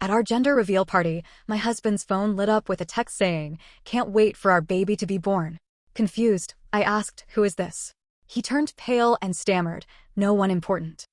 At our gender reveal party, my husband's phone lit up with a text saying, "Can't wait for our baby to be born." Confused, I asked, "Who is this?" He turned pale and stammered, "No one important."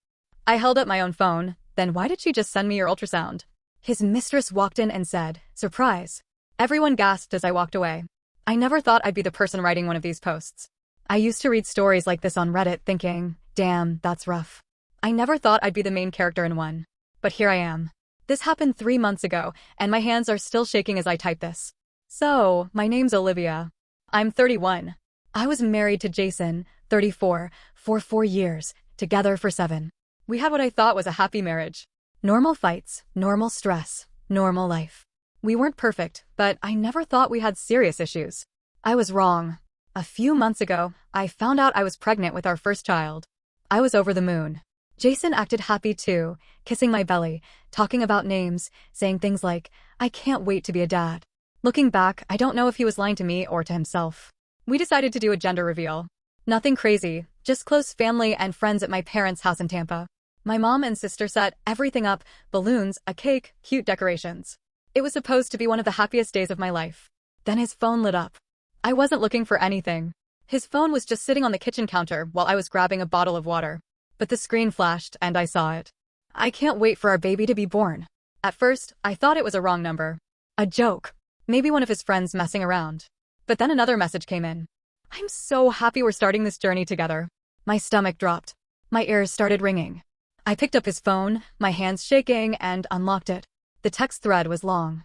I held up my own phone. "Then why did she just send me your ultrasound?" His mistress walked in and said, "Surprise." Everyone gasped as I walked away. I never thought I'd be the person writing one of these posts. I used to read stories like this on Reddit thinking, damn, that's rough. I never thought I'd be the main character in one. But here I am. This happened 3 months ago, and my hands are still shaking as I type this. So, my name's Olivia. I'm 31. I was married to Jason, 34, for 4 years, together for 7. We had what I thought was a happy marriage. Normal fights, normal stress, normal life. We weren't perfect, but I never thought we had serious issues. I was wrong. A few months ago, I found out I was pregnant with our first child. I was over the moon. Jason acted happy too, kissing my belly, talking about names, saying things like, "I can't wait to be a dad." Looking back, I don't know if he was lying to me or to himself. We decided to do a gender reveal. Nothing crazy, just close family and friends at my parents' house in Tampa. My mom and sister set everything up, balloons, a cake, cute decorations. It was supposed to be one of the happiest days of my life. Then his phone lit up. I wasn't looking for anything. His phone was just sitting on the kitchen counter while I was grabbing a bottle of water. But the screen flashed and I saw it. "I can't wait for our baby to be born." At first, I thought it was a wrong number. A joke. Maybe one of his friends messing around. But then another message came in. "I'm so happy we're starting this journey together." My stomach dropped. My ears started ringing. I picked up his phone, my hands shaking, and unlocked it. The text thread was long.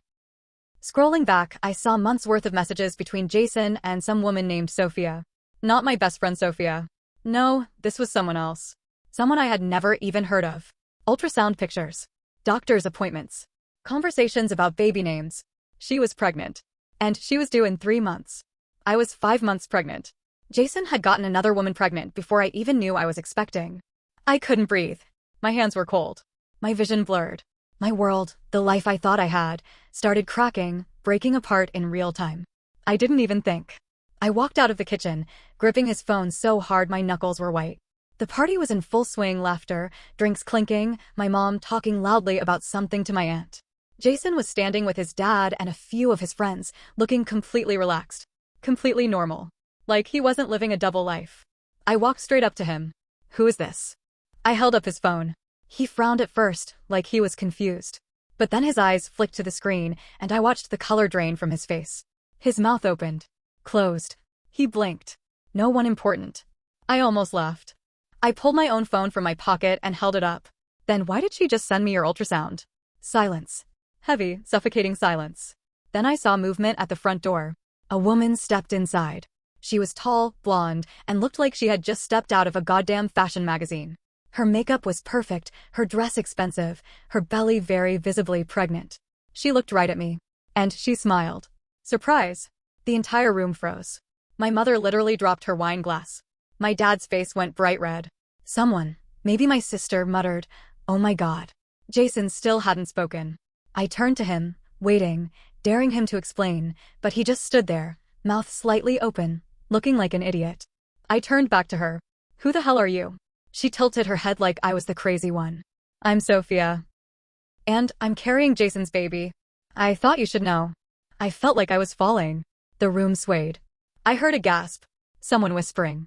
Scrolling back, I saw months' worth of messages between Jason and some woman named Sophia. Not my best friend Sophia. No, this was someone else. Someone I had never even heard of. Ultrasound pictures. Doctor's appointments. Conversations about baby names. She was pregnant. And she was due in 3 months. I was 5 months pregnant. Jason had gotten another woman pregnant before I even knew I was expecting. I couldn't breathe. My hands were cold. My vision blurred. My world, the life I thought I had, started cracking, breaking apart in real time. I didn't even think. I walked out of the kitchen, gripping his phone so hard my knuckles were white. The party was in full swing, laughter, drinks clinking, my mom talking loudly about something to my aunt. Jason was standing with his dad and a few of his friends, looking completely relaxed. Completely normal. Like he wasn't living a double life. I walked straight up to him. "Who is this?" I held up his phone. He frowned at first, like he was confused. But then his eyes flicked to the screen, and I watched the color drain from his face. His mouth opened. Closed. He blinked. "No one important." I almost laughed. I pulled my own phone from my pocket and held it up. "Then why did she just send me your ultrasound?" Silence. Heavy, suffocating silence. Then I saw movement at the front door. A woman stepped inside. She was tall, blonde, and looked like she had just stepped out of a goddamn fashion magazine. Her makeup was perfect, her dress expensive, her belly very visibly pregnant. She looked right at me. And she smiled. Surprise. The entire room froze. My mother literally dropped her wine glass. My dad's face went bright red. Someone, maybe my sister, muttered, "Oh my God." Jason still hadn't spoken. I turned to him, waiting, daring him to explain, but he just stood there, mouth slightly open, looking like an idiot. I turned back to her. "Who the hell are you?" She tilted her head like I was the crazy one. "I'm Sophia. And I'm carrying Jason's baby. I thought you should know." I felt like I was falling. The room swayed. I heard a gasp. Someone whispering.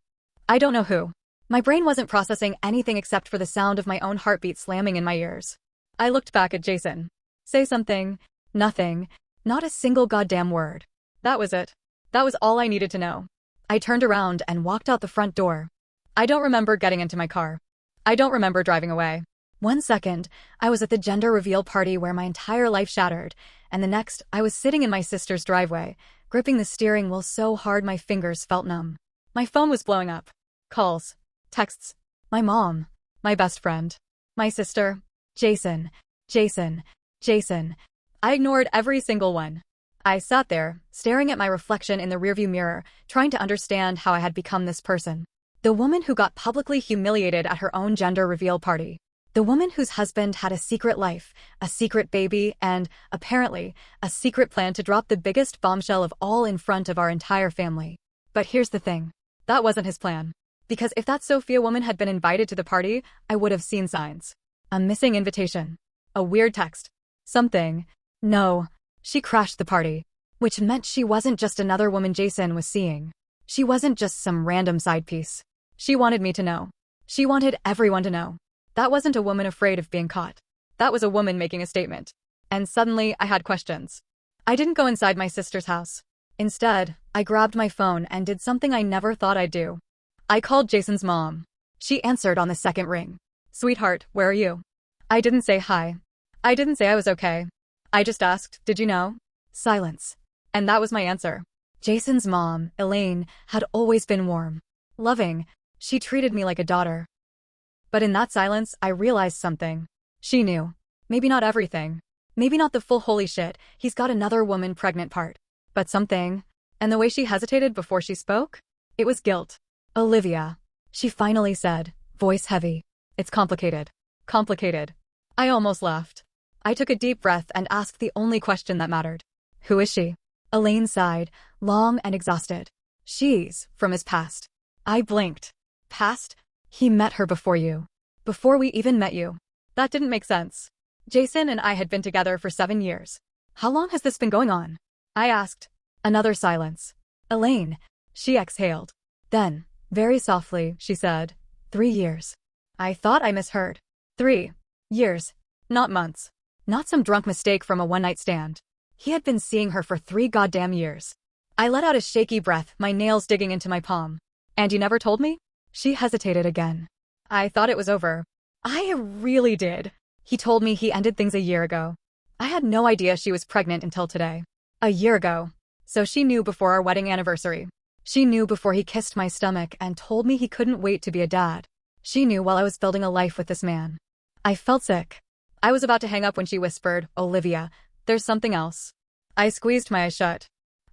I don't know who. My brain wasn't processing anything except for the sound of my own heartbeat slamming in my ears. I looked back at Jason. "Say something." Nothing. Not a single goddamn word. That was it. That was all I needed to know. I turned around and walked out the front door. I don't remember getting into my car. I don't remember driving away. 1 second, I was at the gender reveal party where my entire life shattered, and the next, I was sitting in my sister's driveway, gripping the steering wheel so hard my fingers felt numb. My phone was blowing up. Calls. Texts. My mom. My best friend. My sister. Jason. Jason. Jason. I ignored every single one. I sat there, staring at my reflection in the rearview mirror, trying to understand how I had become this person. The woman who got publicly humiliated at her own gender reveal party. The woman whose husband had a secret life, a secret baby, and, apparently, a secret plan to drop the biggest bombshell of all in front of our entire family. But here's the thing. That wasn't his plan. Because if that Sophia woman had been invited to the party, I would have seen signs. A missing invitation. A weird text. Something. No. She crashed the party. Which meant she wasn't just another woman Jason was seeing. She wasn't just some random side piece. She wanted me to know. She wanted everyone to know. That wasn't a woman afraid of being caught. That was a woman making a statement. And suddenly, I had questions. I didn't go inside my sister's house. Instead, I grabbed my phone and did something I never thought I'd do. I called Jason's mom. She answered on the second ring. Sweetheart, where are you? I didn't say hi. I didn't say I was okay. I just asked, did you know? Silence. And that was my answer. Jason's mom, Elaine, had always been warm. Loving. She treated me like a daughter. But in that silence, I realized something. She knew. Maybe not everything. Maybe not the full holy shit, he's got another woman pregnant part. But something. And the way she hesitated before she spoke? It was guilt. Olivia. She finally said, voice heavy. It's complicated. Complicated. I almost laughed. I took a deep breath and asked the only question that mattered. Who is she? Elaine sighed, long and exhausted. She's from his past. I blinked. Past? He met her before you. Before we even met you. That didn't make sense. Jason and I had been together for 7 years. How long has this been going on? I asked. Another silence. Elaine. She exhaled. Then, very softly, she said, 3 years. I thought I misheard. 3 years. Not months. Not some drunk mistake from a one-night stand. He had been seeing her for 3 goddamn years. I let out a shaky breath, my nails digging into my palm. And you never told me? She hesitated again. I thought it was over. I really did. He told me he ended things a year ago. I had no idea she was pregnant until today. A year ago. So she knew before our wedding anniversary. She knew before he kissed my stomach and told me he couldn't wait to be a dad. She knew while I was building a life with this man. I felt sick. I was about to hang up when she whispered, Olivia, there's something else. I squeezed my eyes shut.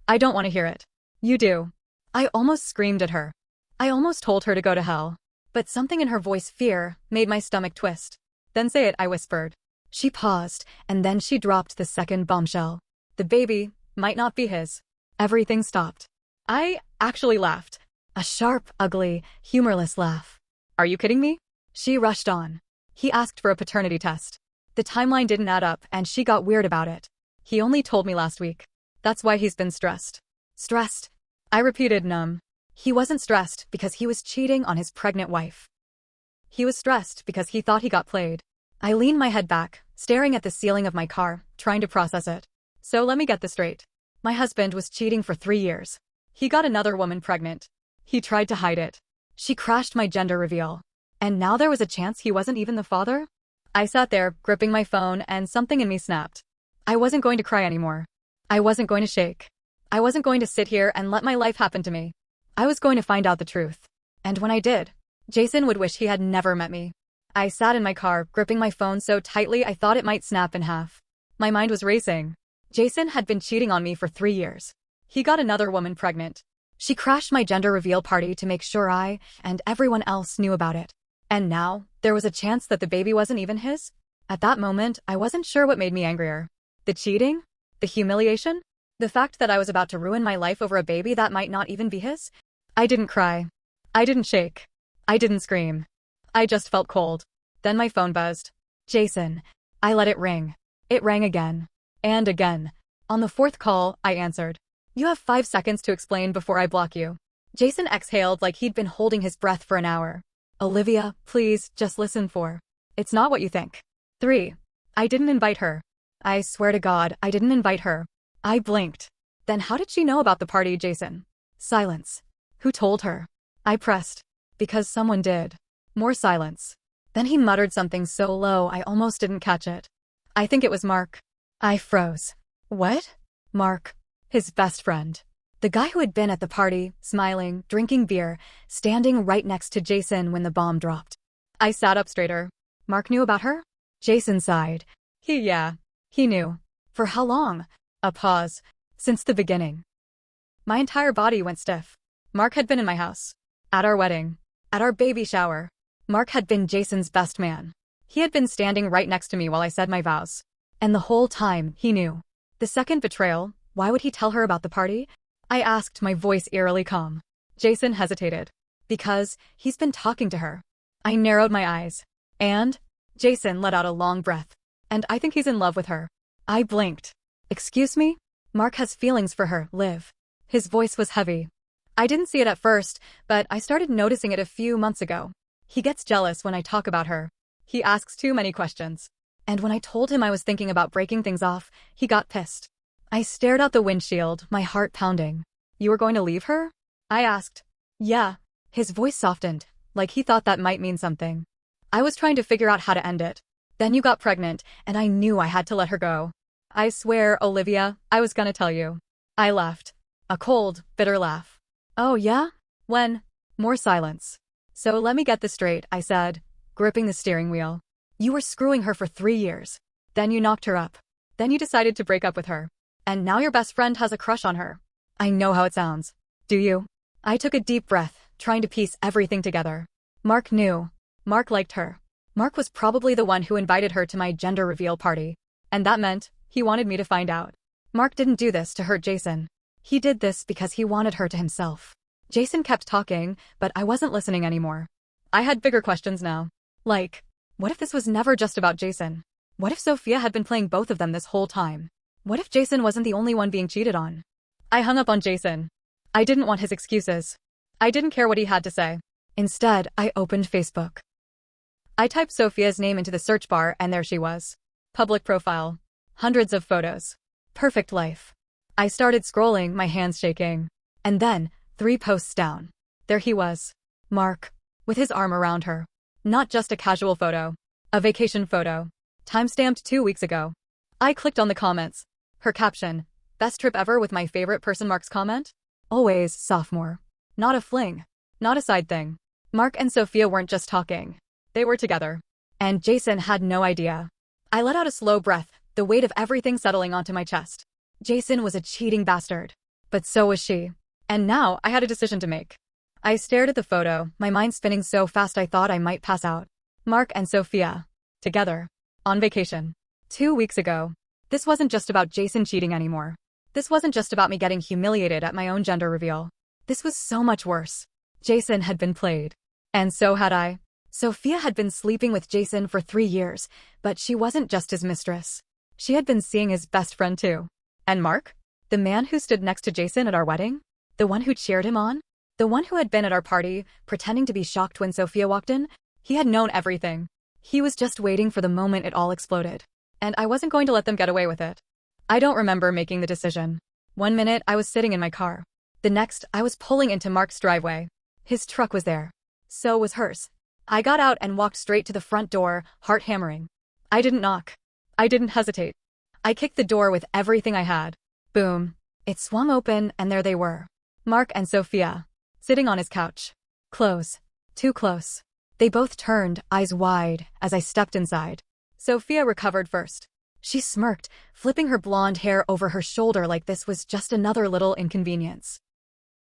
I don't want to hear it. You do. I almost screamed at her. I almost told her to go to hell. But something in her voice, fear, made my stomach twist. Then say it, I whispered. She paused, and then she dropped the second bombshell. The baby might not be his. Everything stopped. I actually laughed. A sharp, ugly, humorless laugh. Are you kidding me? She rushed on. He asked for a paternity test. The timeline didn't add up, and she got weird about it. He only told me last week. That's why he's been stressed. Stressed? I repeated, numb. He wasn't stressed because he was cheating on his pregnant wife. He was stressed because he thought he got played. I leaned my head back, staring at the ceiling of my car, trying to process it. So let me get this straight. My husband was cheating for 3 years. He got another woman pregnant. He tried to hide it. She crashed my gender reveal. And now there was a chance he wasn't even the father? I sat there, gripping my phone, and something in me snapped. I wasn't going to cry anymore. I wasn't going to shake. I wasn't going to sit here and let my life happen to me. I was going to find out the truth. And when I did, Jason would wish he had never met me. I sat in my car, gripping my phone so tightly I thought it might snap in half. My mind was racing. Jason had been cheating on me for 3 years. He got another woman pregnant. She crashed my gender reveal party to make sure I and everyone else knew about it. And now, there was a chance that the baby wasn't even his? At that moment, I wasn't sure what made me angrier. The cheating? The humiliation? The fact that I was about to ruin my life over a baby that might not even be his? I didn't cry. I didn't shake. I didn't scream. I just felt cold. Then my phone buzzed. Jason. I let it ring. It rang again. And again. On the 4th call, I answered. You have 5 seconds to explain before I block you. Jason exhaled like he'd been holding his breath for an hour. Olivia, please, just listen for. It's not what you think. 3. I didn't invite her. I swear to God, I didn't invite her. I blinked. Then how did she know about the party, Jason? Silence. Who told her? I pressed. Because someone did. More silence. Then he muttered something so low I almost didn't catch it. I think it was Mark. I froze. What? Mark. His best friend. The guy who had been at the party, smiling, drinking beer, standing right next to Jason when the bomb dropped. I sat up straighter. Mark knew about her? Jason sighed. He knew. For how long? A pause. Since the beginning. My entire body went stiff. Mark had been in my house. At our wedding. At our baby shower. Mark had been Jason's best man. He had been standing right next to me while I said my vows. And the whole time, he knew. The second betrayal, why would he tell her about the party? I asked, my voice eerily calm. Jason hesitated. Because he's been talking to her. I narrowed my eyes. And? Jason let out a long breath. And I think he's in love with her. I blinked. Excuse me? Mark has feelings for her, Liv. His voice was heavy. I didn't see it at first, but I started noticing it a few months ago. He gets jealous when I talk about her. He asks too many questions. And when I told him I was thinking about breaking things off, he got pissed. I stared out the windshield, my heart pounding. You were going to leave her? I asked. Yeah. His voice softened, like he thought that might mean something. I was trying to figure out how to end it. Then you got pregnant, and I knew I had to let her go. I swear, Olivia, I was gonna tell you. I laughed. A cold, bitter laugh. Oh yeah? When? More silence. So let me get this straight, I said, gripping the steering wheel. You were screwing her for 3 years. Then you knocked her up. Then you decided to break up with her. And now your best friend has a crush on her. I know how it sounds. Do you? I took a deep breath, trying to piece everything together. Mark knew. Mark liked her. Mark was probably the one who invited her to my gender reveal party. And that meant he wanted me to find out. Mark didn't do this to hurt Jason. He did this because he wanted her to himself. Jason kept talking, but I wasn't listening anymore. I had bigger questions now. Like, what if this was never just about Jason? What if Sophia had been playing both of them this whole time? What if Jason wasn't the only one being cheated on? I hung up on Jason. I didn't want his excuses. I didn't care what he had to say. Instead, I opened Facebook. I typed Sophia's name into the search bar and there she was. Public profile. Hundreds of photos. Perfect life. I started scrolling, my hands shaking. And then, 3 posts down. There he was. Mark. With his arm around her. Not just a casual photo. A vacation photo. Timestamped 2 weeks ago. I clicked on the comments. Her caption. Best trip ever with my favorite person. Mark's comment? Always, sophomore. Not a fling. Not a side thing. Mark and Sophia weren't just talking. They were together. And Jason had no idea. I let out a slow breath, the weight of everything settling onto my chest. Jason was a cheating bastard. But so was she. And now I had a decision to make. I stared at the photo, my mind spinning so fast I thought I might pass out. Mark and Sophia. Together. On vacation. 2 weeks ago. This wasn't just about Jason cheating anymore. This wasn't just about me getting humiliated at my own gender reveal. This was so much worse. Jason had been played. And so had I. Sophia had been sleeping with Jason for 3 years, but she wasn't just his mistress. She had been seeing his best friend too. And Mark? The man who stood next to Jason at our wedding? The one who cheered him on? The one who had been at our party, pretending to be shocked when Sophia walked in? He had known everything. He was just waiting for the moment it all exploded. And I wasn't going to let them get away with it. I don't remember making the decision. 1 minute, I was sitting in my car. The next, I was pulling into Mark's driveway. His truck was there. So was hers. I got out and walked straight to the front door, heart hammering. I didn't knock. I didn't hesitate. I kicked the door with everything I had. Boom. It swung open, and there they were. Mark and Sophia. Sitting on his couch. Close. Too close. They both turned, eyes wide, as I stepped inside. Sophia recovered first. She smirked, flipping her blonde hair over her shoulder like this was just another little inconvenience.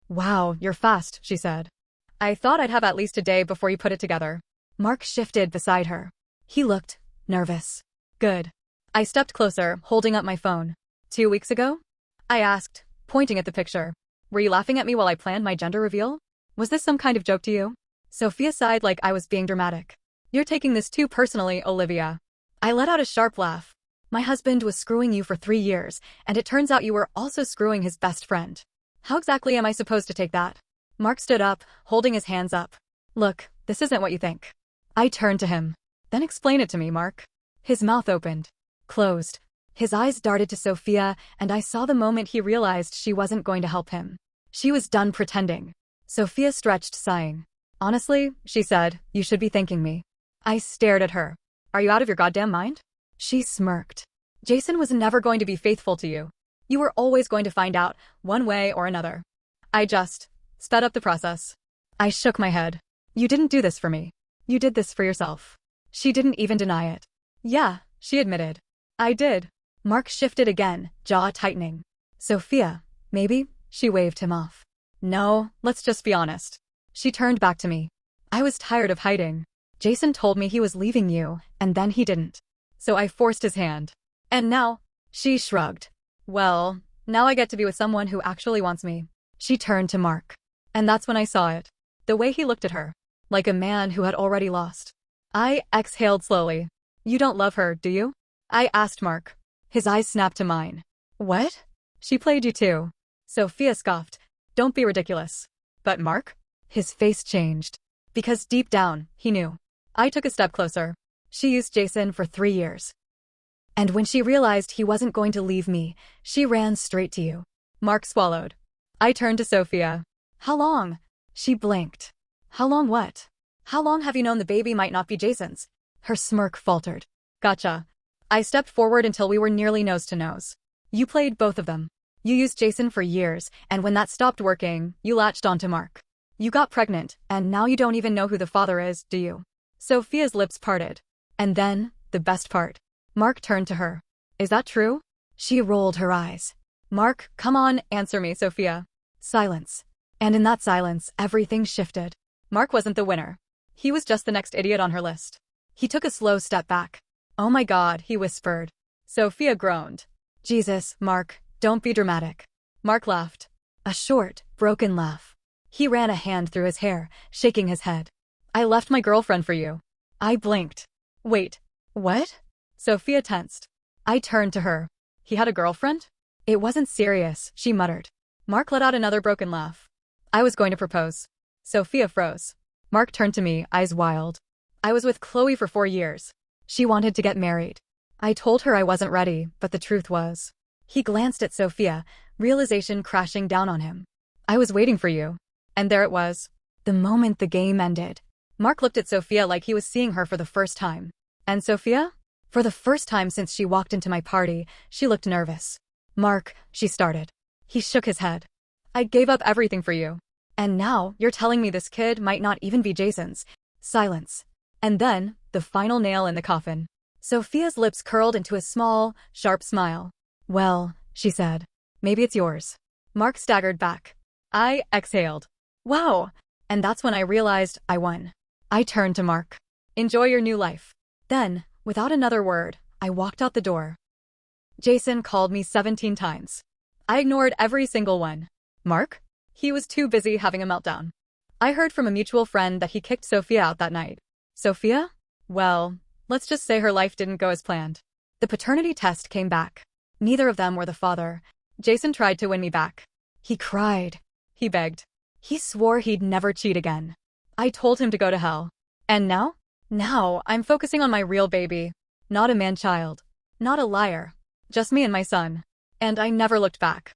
Wow, you're fast, she said. I thought I'd have at least a day before you put it together. Mark shifted beside her. He looked nervous. Good. I stepped closer, holding up my phone. 2 weeks ago? I asked, pointing at the picture. Were you laughing at me while I planned my gender reveal? Was this some kind of joke to you? Sophia sighed like I was being dramatic. You're taking this too personally, Olivia. I let out a sharp laugh. My husband was screwing you for 3 years, and it turns out you were also screwing his best friend. How exactly am I supposed to take that? Mark stood up, holding his hands up. Look, this isn't what you think. I turned to him. Then explain it to me, Mark. His mouth opened. Closed. His eyes darted to Sophia, and I saw the moment he realized she wasn't going to help him. She was done pretending. Sophia stretched, sighing. Honestly, she said, you should be thanking me. I stared at her. Are you out of your goddamn mind? She smirked. Jason was never going to be faithful to you. You were always going to find out, one way or another. I just sped up the process. I shook my head. You didn't do this for me. You did this for yourself. She didn't even deny it. Yeah, she admitted. I did. Mark shifted again, jaw tightening. Sophia, maybe? She waved him off. No, let's just be honest. She turned back to me. I was tired of hiding. Jason told me he was leaving you, and then he didn't. So I forced his hand. And now? She shrugged. Well, now I get to be with someone who actually wants me. She turned to Mark. And that's when I saw it. The way he looked at her. Like a man who had already lost. I exhaled slowly. You don't love her, do you? I asked Mark. His eyes snapped to mine. What? She played you too. Sophia scoffed. Don't be ridiculous. But Mark? His face changed. Because deep down, he knew. I took a step closer. She used Jason for 3 years. And when she realized he wasn't going to leave me, she ran straight to you. Mark swallowed. I turned to Sophia. How long? She blinked. How long what? How long have you known the baby might not be Jason's? Her smirk faltered. Gotcha. I stepped forward until we were nearly nose to nose. You played both of them. You used Jason for years, and when that stopped working, you latched onto Mark. You got pregnant, and now you don't even know who the father is, do you? Sophia's lips parted. And then, the best part. Mark turned to her. Is that true? She rolled her eyes. Mark, come on, answer me, Sophia. Silence. And in that silence, everything shifted. Mark wasn't the winner. He was just the next idiot on her list. He took a slow step back. Oh my God, he whispered. Sophia groaned. Jesus, Mark, don't be dramatic. Mark laughed. A short, broken laugh. He ran a hand through his hair, shaking his head. I left my girlfriend for you. I blinked. Wait. What? Sophia tensed. I turned to her. He had a girlfriend? It wasn't serious, she muttered. Mark let out another broken laugh. I was going to propose. Sophia froze. Mark turned to me, eyes wild. I was with Chloe for 4 years. She wanted to get married. I told her I wasn't ready, but the truth was. He glanced at Sophia, realization crashing down on him. I was waiting for you. And there it was. The moment the game ended. Mark looked at Sophia like he was seeing her for the first time. And Sophia? For the first time since she walked into my party, she looked nervous. Mark, she started. He shook his head. I gave up everything for you. And now, you're telling me this kid might not even be Jason's. Silence. And then, the final nail in the coffin. Sophia's lips curled into a small, sharp smile. Well, she said. Maybe it's yours. Mark staggered back. I exhaled. Wow. And that's when I realized I won. I turned to Mark. Enjoy your new life. Then, without another word, I walked out the door. Jason called me 17 times. I ignored every single one. Mark? He was too busy having a meltdown. I heard from a mutual friend that he kicked Sophia out that night. Sophia? Well, let's just say her life didn't go as planned. The paternity test came back. Neither of them were the father. Jason tried to win me back. He cried. He begged. He swore he'd never cheat again. I told him to go to hell. And now? Now, I'm focusing on my real baby. Not a man-child. Not a liar. Just me and my son. And I never looked back.